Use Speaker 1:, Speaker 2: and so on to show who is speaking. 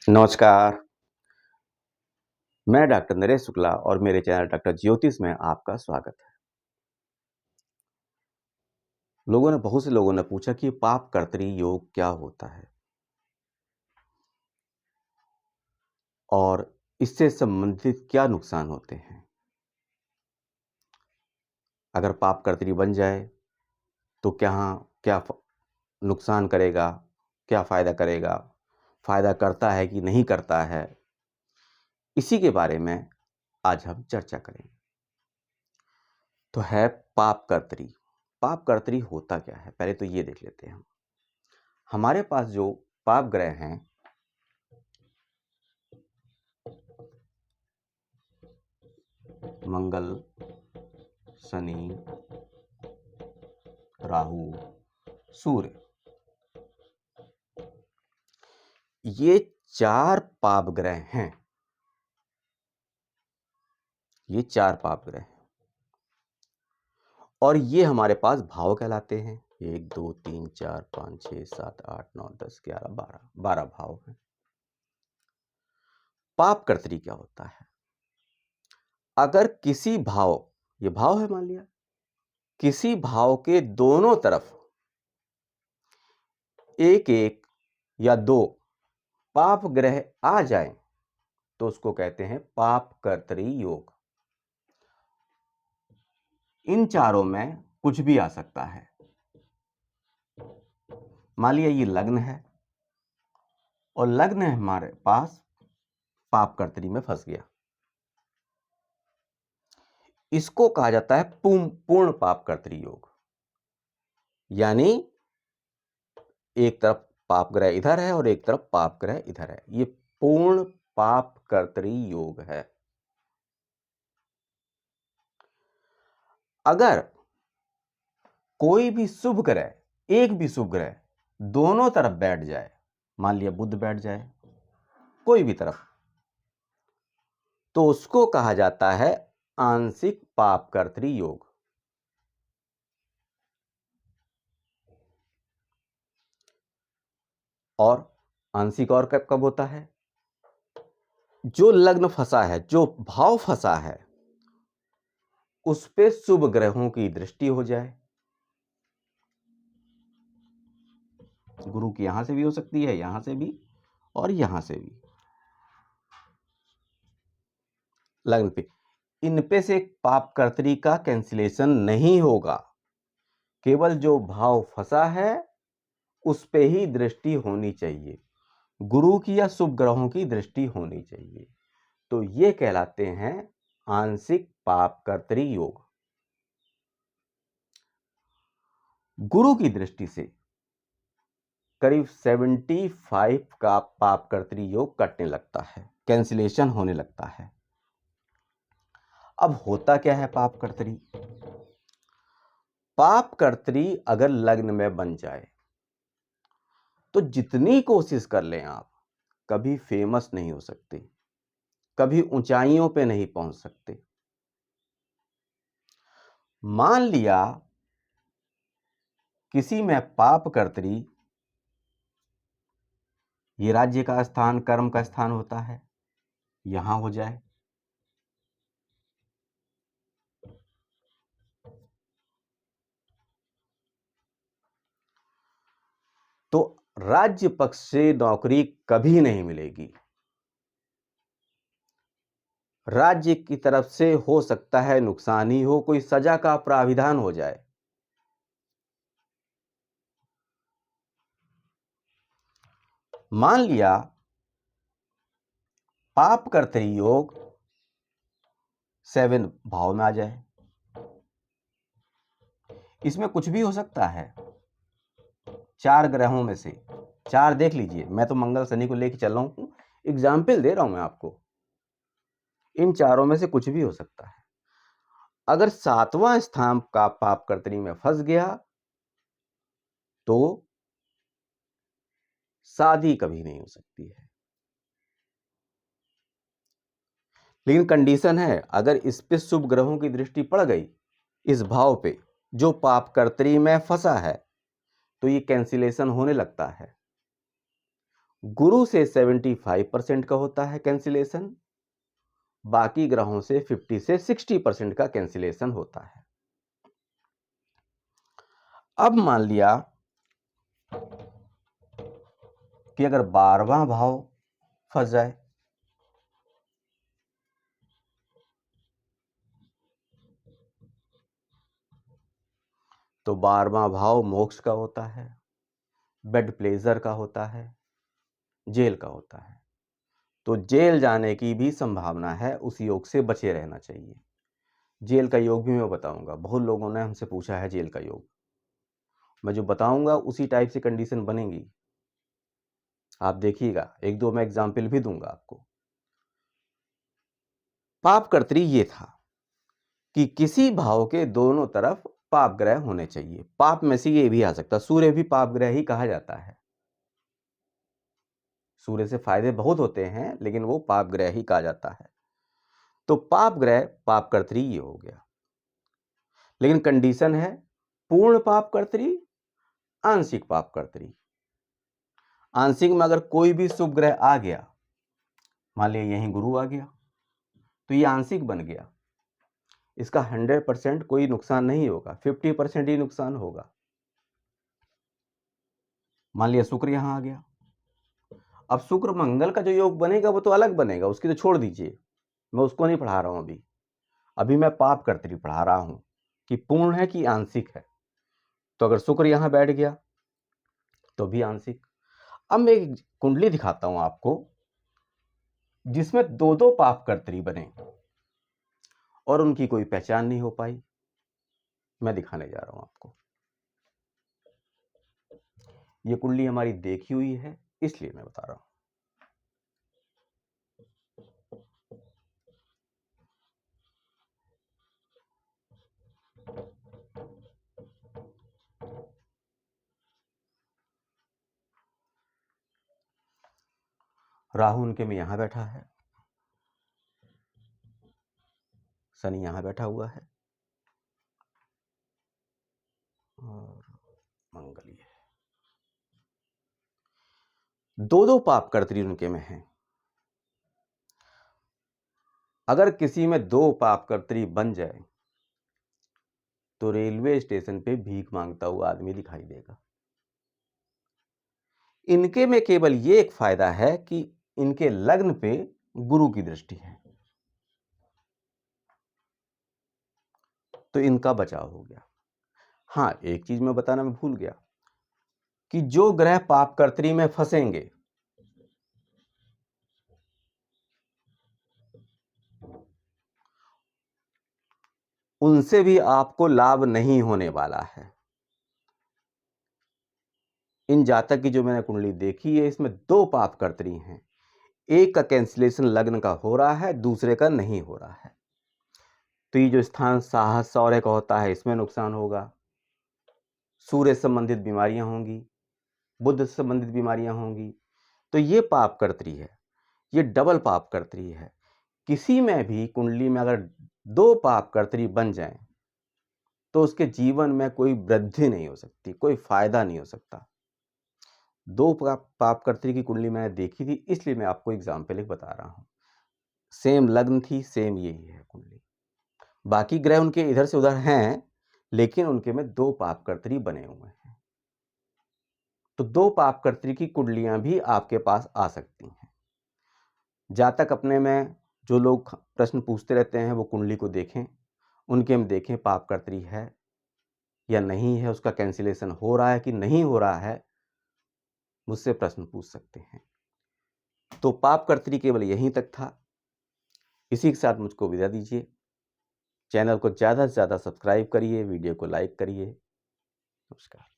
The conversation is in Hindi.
Speaker 1: नमस्कार, मैं डॉक्टर नरेश शुक्ला और मेरे चैनल डॉक्टर ज्योतिष में आपका स्वागत है। बहुत से लोगों ने पूछा कि पाप कर्तरी योग क्या होता है और इससे संबंधित क्या नुकसान होते हैं। अगर पाप कर्तरी बन जाए तो क्या नुकसान करेगा, क्या फायदा करेगा, फायदा करता है कि नहीं करता है, इसी के बारे में आज हम चर्चा करेंगे। तो है पाप कर्तरी। पाप कर्तरी होता क्या है, पहले तो ये देख लेते हैं हम। हमारे पास जो पाप ग्रह हैं, मंगल, शनि, राहु, सूर्य, ये 4 पाप ग्रह हैं। ये 4 पाप ग्रह हैं और ये हमारे पास भाव कहलाते हैं। 1 2 3 4 5 6 7 8 9 10 11 12 भाव हैं। पाप कर्तरी क्या होता है? अगर किसी भाव, ये भाव है मान लिया, किसी भाव के दोनों तरफ एक एक या 2 पाप ग्रह आ जाएं तो उसको कहते हैं पाप कर्तरी योग। इन चारों में कुछ भी आ सकता है। मान लिया ये लग्न है और लग्न हमारे पास पाप कर्तरी में फंस गया, इसको कहा जाता है पूर्ण पाप कर्तरी योग। यानी एक तरफ पाप ग्रह इधर है और एक तरफ पाप ग्रह इधर है, ये पूर्ण पाप कर्तरी योग है। अगर कोई भी शुभ ग्रह, एक भी शुभ ग्रह दोनों तरफ बैठ जाए, मान लिया बुध बैठ जाए कोई भी तरफ, तो उसको कहा जाता है आंशिक पाप कर्तरी योग। और आंशिक और कब कब होता है? जो लग्न फंसा है, जो भाव फंसा है, उस पे शुभ ग्रहों की दृष्टि हो जाए। गुरु की यहां से भी हो सकती है, यहां से भी और यहां से भी, लग्न पे। इन पे से पाप कर्तरी का कैंसिलेशन नहीं होगा, केवल जो भाव फंसा है उस पे ही दृष्टि होनी चाहिए, गुरु की या शुभ ग्रहों की दृष्टि होनी चाहिए। तो ये कहलाते हैं आंशिक पाप कर्तरी योग। गुरु की दृष्टि से करीब 75 का पाप कर्तरी योग कटने लगता है, कैंसिलेशन होने लगता है। अब होता क्या है पाप कर्तरी? पाप कर्तरी अगर लग्न में बन जाए तो जितनी कोशिश कर लें आप, कभी फेमस नहीं हो सकते, कभी ऊंचाइयों पे नहीं पहुंच सकते। मान लिया किसी में पाप कर्तरी, ये राज्य का स्थान, कर्म का स्थान होता है, यहां हो जाए, तो राज्य पक्ष से नौकरी कभी नहीं मिलेगी। राज्य की तरफ से हो सकता है नुकसान ही हो, कोई सजा का प्राविधान हो जाए। मान लिया पाप कर्तरी योग 7 भाव में आ जाए, इसमें कुछ भी हो सकता है। 4 ग्रहों में से 4 देख लीजिए, मैं तो मंगल शनि को लेकर चल रहा हूं, एग्जाम्पल दे रहा हूं मैं आपको। इन चारों में से कुछ भी हो सकता है। अगर 7वां स्थान का पाप कर्तरी में फंस गया तो शादी कभी नहीं हो सकती है। लेकिन कंडीशन है, अगर इस पे शुभ ग्रहों की दृष्टि पड़ गई, इस भाव पे जो पाप कर्तरी में फंसा है, तो ये कैंसिलेशन होने लगता है। गुरु से 75% का होता है कैंसिलेशन, बाकी ग्रहों से 50 से 60% का कैंसिलेशन होता है। अब मान लिया कि अगर 12वां भाव फंस जाए, तो 12वां भाव मोक्ष का होता है, बेड प्लेजर का होता है, जेल का होता है। तो जेल जाने की भी संभावना है, उस योग से बचे रहना चाहिए। जेल का योग भी मैं बताऊंगा, बहुत लोगों ने हमसे पूछा है जेल का योग। मैं जो बताऊंगा उसी टाइप से कंडीशन बनेगी, आप देखिएगा। एक दो मैं एग्जाम्पल भी दूंगा आपको। पाप कर्त्री ये था कि किसी भाव के दोनों तरफ पाप ग्रह होने चाहिए। पाप में से ये भी आ सकता, सूर्य भी पाप ग्रह ही कहा जाता है। सूर्य से फायदे बहुत होते हैं, लेकिन वो पाप ग्रह ही कहा जाता है। तो पाप ग्रह पाप कर्त्री ये हो गया। लेकिन कंडीशन है पूर्ण पाप कर्त्री, आंशिक पाप कर्त्री। आंशिक में अगर कोई भी शुभ ग्रह आ गया, मान लिया यहीं गुरु आ गया, तो ये आंशिक बन गया। इसका 100% कोई नुकसान नहीं होगा, 50% ही नुकसान होगा। मान लिया शुक्र यहां आ गया, अब शुक्र मंगल का जो योग बनेगा वो तो अलग बनेगा, उसकी तो छोड़ दीजिए, मैं उसको नहीं पढ़ा रहा हूं। अभी मैं पाप कर्त्री पढ़ा रहा हूं कि पूर्ण है कि आंशिक है। तो अगर शुक्र यहां बैठ गया तो भी आंशिक। अब मैं एक कुंडली दिखाता हूं आपको जिसमें दो दो पाप कर्त्री बने और उनकी कोई पहचान नहीं हो पाई। मैं दिखाने जा रहा हूं आपको। ये कुंडली हमारी देखी हुई है, इसलिए मैं बता रहा हूं। राहु उनके में यहां बैठा है, शनि यहां बैठा हुआ है और मंगल ये है। दो दो पाप कर्त्री उनके में हैं। अगर किसी में दो पाप कर्त्री बन जाए तो रेलवे स्टेशन पे भीख मांगता हुआ आदमी दिखाई देगा। इनके में केवल ये एक फायदा है कि इनके लग्न पे गुरु की दृष्टि है, तो इनका बचाव हो गया। हां, एक चीज मैं बताना मैं भूल गया कि जो ग्रह पाप कर्त्री में फंसेंगे उनसे भी आपको लाभ नहीं होने वाला है। इन जातक की जो मैंने कुंडली देखी है, इसमें दो पाप कर्त्री हैं। एक का कैंसिलेशन लग्न का हो रहा है, दूसरे का नहीं हो रहा है। तो ये जो स्थान साहस शौर्य का होता है, इसमें नुकसान होगा। सूर्य संबंधित बीमारियां होंगी, बुध संबंधित बीमारियां होंगी। तो ये पाप कर्त्री है, ये डबल पाप कर्त्री है। किसी में भी कुंडली में अगर दो पाप कर्त्री बन जाएं तो उसके जीवन में कोई वृद्धि नहीं हो सकती, कोई फायदा नहीं हो सकता। दो पाप कर्त्री की कुंडली मैंने देखी थी, इसलिए मैं आपको एग्जाम्पल एक बता रहा हूं। सेम लग्न थी, सेम यही है कुंडली। बाकी ग्रह उनके इधर से उधर हैं, लेकिन उनके में दो पाप कर्त्री बने हुए हैं। तो दो पाप कर्त्री की कुंडलियां भी आपके पास आ सकती हैं। जातक अपने में जो लोग प्रश्न पूछते रहते हैं वो कुंडली को देखें, उनके में देखें पाप कर्त्री है या नहीं है, उसका कैंसिलेशन हो रहा है कि नहीं हो रहा है, मुझसे प्रश्न पूछ सकते हैं। तो पाप कर्त्री केवल यहीं तक था। इसी के साथ मुझको विदा दीजिए। चैनल को ज़्यादा से ज़्यादा सब्सक्राइब करिए, वीडियो को लाइक करिए। नमस्कार।